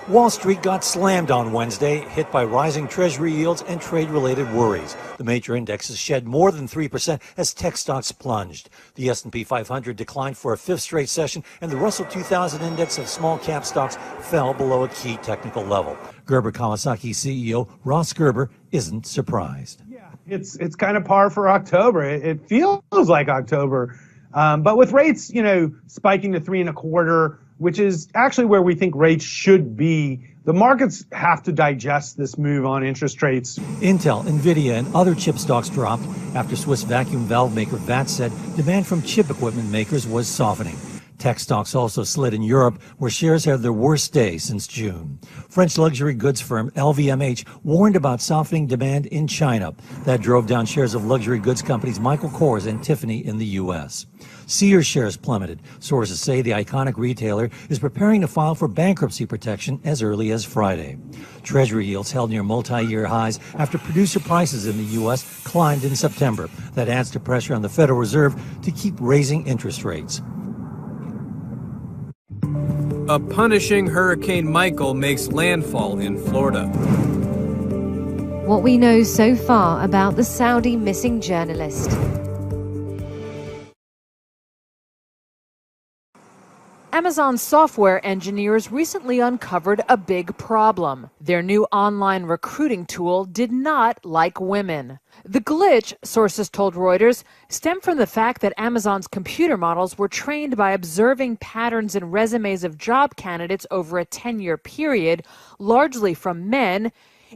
Wall Street got slammed on Wednesday, hit by rising Treasury yields and trade-related worries. The major indexes shed more than 3% as tech stocks plunged. The S&P 500 declined for a fifth straight session, and the Russell 2000 index of small-cap stocks fell below a key technical level. Gerber Kawasaki CEO Ross Gerber isn't surprised. Yeah, it's kind of par for October. It feels like October, but with rates, spiking to 3.25%. Which is actually where we think rates should be. The markets have to digest this move on interest rates. Intel, Nvidia, and other chip stocks dropped after Swiss vacuum valve maker VAT said demand from chip equipment makers was softening. Tech stocks also slid in Europe, where shares had their worst day since June. French luxury goods firm LVMH warned about softening demand in China. That drove down shares of luxury goods companies Michael Kors and Tiffany in the U.S. Sears shares plummeted. Sources say the iconic retailer is preparing to file for bankruptcy protection as early as Friday. Treasury yields held near multi-year highs after producer prices in the U.S. climbed in September. That adds to pressure on the Federal Reserve to keep raising interest rates. A punishing Hurricane Michael makes landfall in Florida. What we know so far about the Saudi missing journalist. Amazon software engineers recently uncovered a big problem. Their new online recruiting tool did not like women. The glitch, sources told Reuters, stemmed from the fact that Amazon's computer models were trained by observing patterns in resumes of job candidates over a 10-year period, largely from men,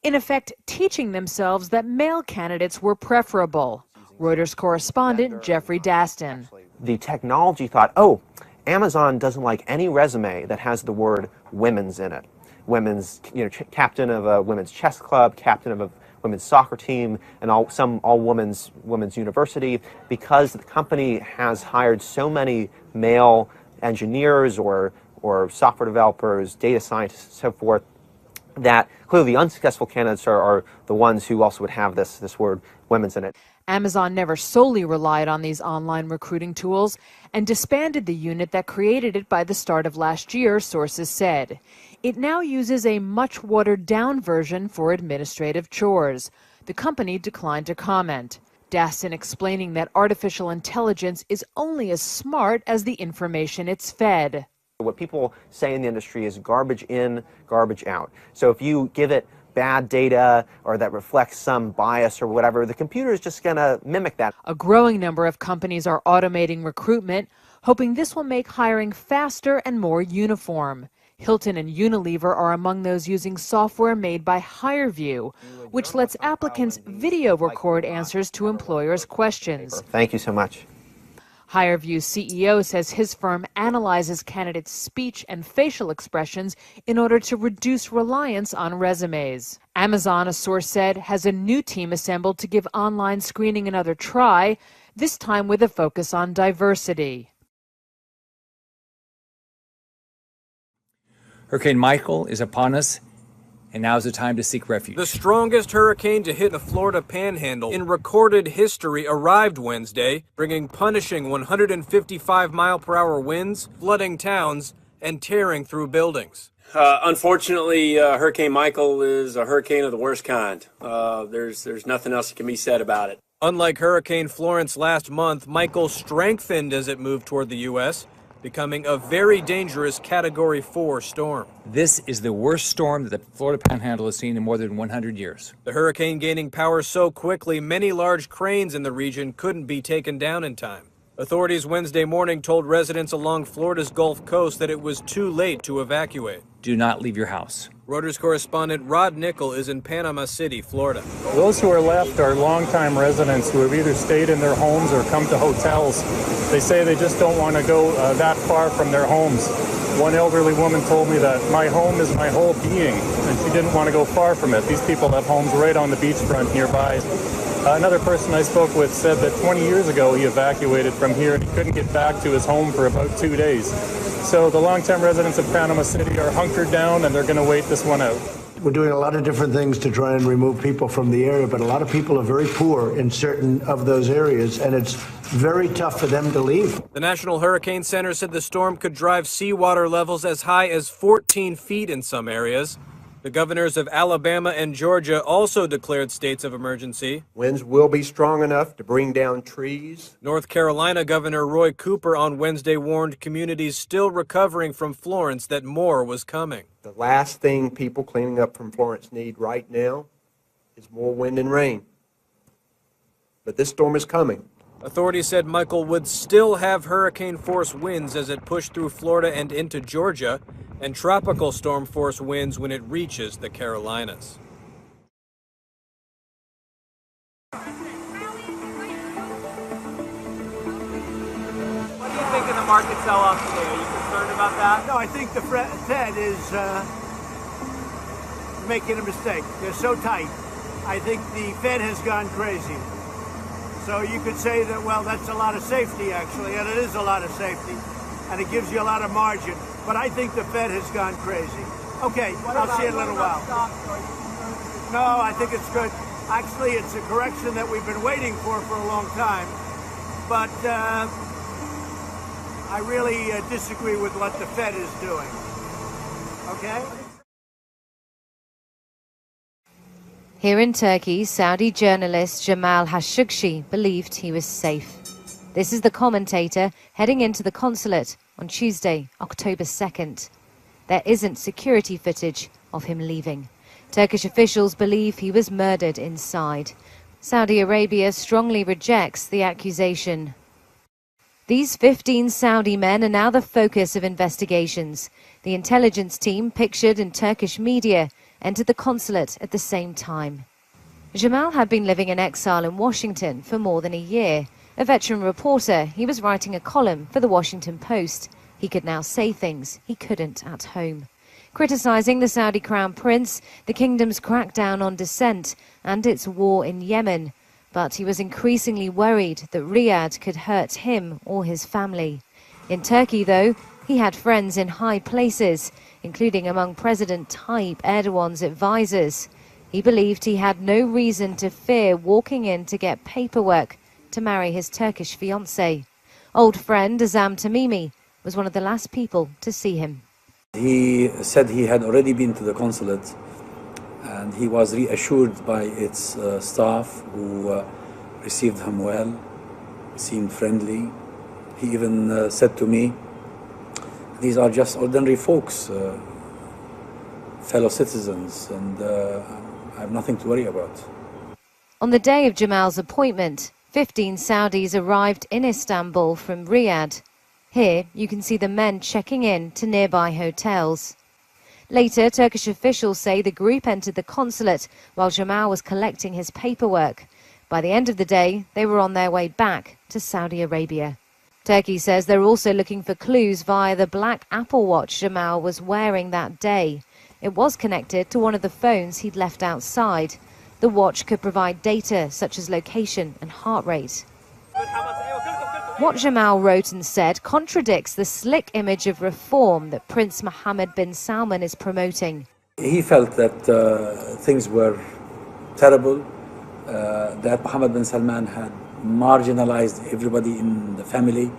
in effect teaching themselves that male candidates were preferable. Reuters correspondent Jeffrey Daston. The technology thought, oh, Amazon doesn't like any resume that has the word women's in it. Women's, captain of a women's chess club, captain of a women's soccer team, and all women's university, because the company has hired so many male engineers or software developers, data scientists, and so forth, that clearly the unsuccessful candidates are the ones who also would have this word women's in it. Amazon never solely relied on these online recruiting tools and disbanded the unit that created it by the start of last year, sources said. It now uses a much watered-down version for administrative chores. The company declined to comment. Daston explaining that artificial intelligence is only as smart as the information it's fed. What people say in the industry is garbage in, garbage out. So if you give it bad data or that reflects some bias or whatever, the computer is just going to mimic that. A growing number of companies are automating recruitment, hoping this will make hiring faster and more uniform. Hilton and Unilever are among those using software made by HireVue, which lets applicants video record answers to employers' questions. Thank you so much. HireVue's CEO says his firm analyzes candidates' speech and facial expressions in order to reduce reliance on resumes. Amazon, a source said, has a new team assembled to give online screening another try, this time with a focus on diversity. Hurricane Michael is upon us, and now is the time to seek refuge. The strongest hurricane to hit the Florida Panhandle in recorded history arrived Wednesday, bringing punishing 155-mile-per-hour winds, flooding towns, and tearing through buildings. Unfortunately, Hurricane Michael is a hurricane of the worst kind. There's nothing else that can be said about it. Unlike Hurricane Florence last month, Michael strengthened as it moved toward the U.S., becoming a very dangerous Category 4 storm. This is the worst storm that the Florida Panhandle has seen in more than 100 years. The hurricane gaining power so quickly, many large cranes in the region couldn't be taken down in time. Authorities Wednesday morning told residents along Florida's Gulf Coast that it was too late to evacuate. Do not leave your house. Reuters correspondent Rod Nickel is in Panama City, Florida. Those who are left are longtime residents who have either stayed in their homes or come to hotels. They say they just don't want to go that far from their homes. One elderly woman told me that my home is my whole being, and she didn't want to go far from it. These people have homes right on the beachfront nearby. Another person I spoke with said that 20 years ago he evacuated from here and he couldn't get back to his home for about 2 days. So the longtime residents of Panama City are hunkered down and they're going to wait this one out. We're doing a lot of different things to try and remove people from the area, but a lot of people are very poor in certain of those areas, and it's very tough for them to leave. The National Hurricane Center said the storm could drive seawater levels as high as 14 feet in some areas. The governors of Alabama and Georgia also declared states of emergency. Winds will be strong enough to bring down trees. North Carolina Governor Roy Cooper on Wednesday warned communities still recovering from Florence that more was coming. The last thing people cleaning up from Florence need right now is more wind and rain. But this storm is coming. Authorities said Michael would still have hurricane-force winds as it pushed through Florida and into Georgia, and tropical storm-force winds when it reaches the Carolinas. What do you think of the market sell-off today? Are you concerned about that? No, I think the Fed is making a mistake. They're so tight. I think the Fed has gone crazy. So you could say that, well, that's a lot of safety, actually, and it is a lot of safety, and it gives you a lot of margin. But I think the Fed has gone crazy. Okay, I'll see you in a little while. No, I think it's good. Actually, it's a correction that we've been waiting for a long time. But I really disagree with what the Fed is doing. Okay? Here in Turkey, Saudi journalist Jamal Khashoggi believed he was safe. This is the commentator heading into the consulate on Tuesday, October 2nd. There isn't security footage of him leaving. Turkish officials believe he was murdered inside. Saudi Arabia strongly rejects the accusation. These 15 Saudi men are now the focus of investigations. The intelligence team, pictured in Turkish media, entered the consulate at the same time. Jamal had been living in exile in Washington for more than a year. A veteran reporter, he was writing a column for the Washington Post. He could now say things he couldn't at home. Criticizing the Saudi Crown Prince, the kingdom's crackdown on dissent, and its war in Yemen. But he was increasingly worried that Riyadh could hurt him or his family. In Turkey, though, he had friends in high places, including among President Tayyip Erdogan's advisors. He believed he had no reason to fear walking in to get paperwork to marry his Turkish fiancée. Old friend Azam Tamimi was one of the last people to see him. He said he had already been to the consulate, and he was reassured by its staff who received him well, seemed friendly. He even said to me, these are just ordinary folks, fellow citizens, and I have nothing to worry about. On the day of Jamal's appointment, 15 Saudis arrived in Istanbul from Riyadh. Here, you can see the men checking in to nearby hotels. Later, Turkish officials say the group entered the consulate while Jamal was collecting his paperwork. By the end of the day, they were on their way back to Saudi Arabia. Turkey says they're also looking for clues via the black Apple Watch Jamal was wearing that day. It was connected to one of the phones he'd left outside. The watch could provide data such as location and heart rate. What Jamal wrote and said contradicts the slick image of reform that Prince Mohammed bin Salman is promoting. He felt that things were terrible, that Mohammed bin Salman had marginalized everybody in the family.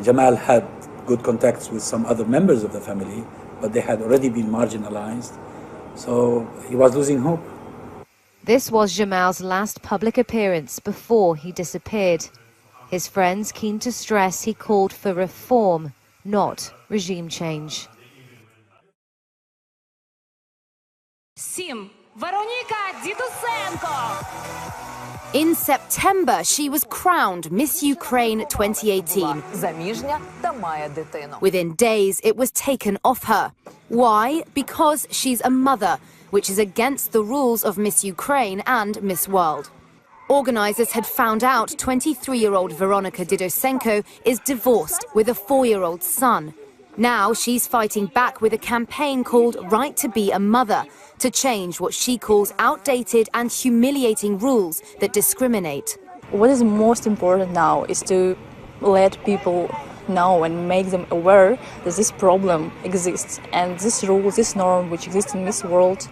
Jamal had good contacts with some other members of the family, but they had already been marginalized. So he was losing hope. This was Jamal's last public appearance before he disappeared. His friends keen to stress he called for reform, not regime change. In September, she was crowned Miss Ukraine 2018. Within days, it was taken off her. Why? Because she's a mother, which is against the rules of Miss Ukraine and Miss World. Organisers had found out 23-year-old Veronika Didosenko is divorced with a 4-year-old son. Now she's fighting back with a campaign called Right to Be a Mother, to change what she calls outdated and humiliating rules that discriminate. What is most important now is to let people know and make them aware that this problem exists, and this rule, this norm which exists in Miss World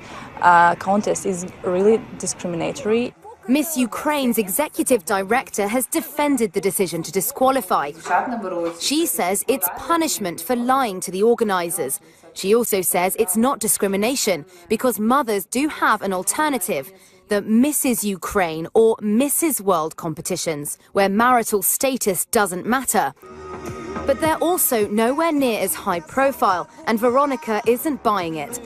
contest is really discriminatory. Miss Ukraine's executive director has defended the decision to disqualify. She says it's punishment for lying to the organisers. She also says it's not discrimination because mothers do have an alternative, the Mrs. Ukraine or Mrs. World competitions, where marital status doesn't matter. But they're also nowhere near as high profile, and Veronica isn't buying it.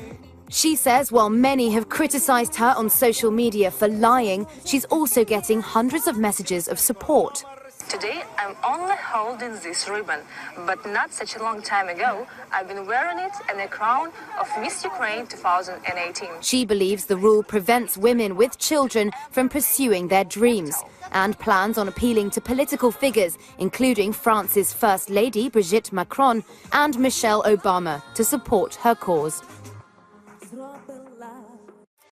She says while many have criticised her on social media for lying, she's also getting hundreds of messages of support. Today I'm only holding this ribbon, but not such a long time ago I've been wearing it and a crown of Miss Ukraine 2018. She believes the rule prevents women with children from pursuing their dreams and plans on appealing to political figures, including France's First Lady Brigitte Macron and Michelle Obama, to support her cause.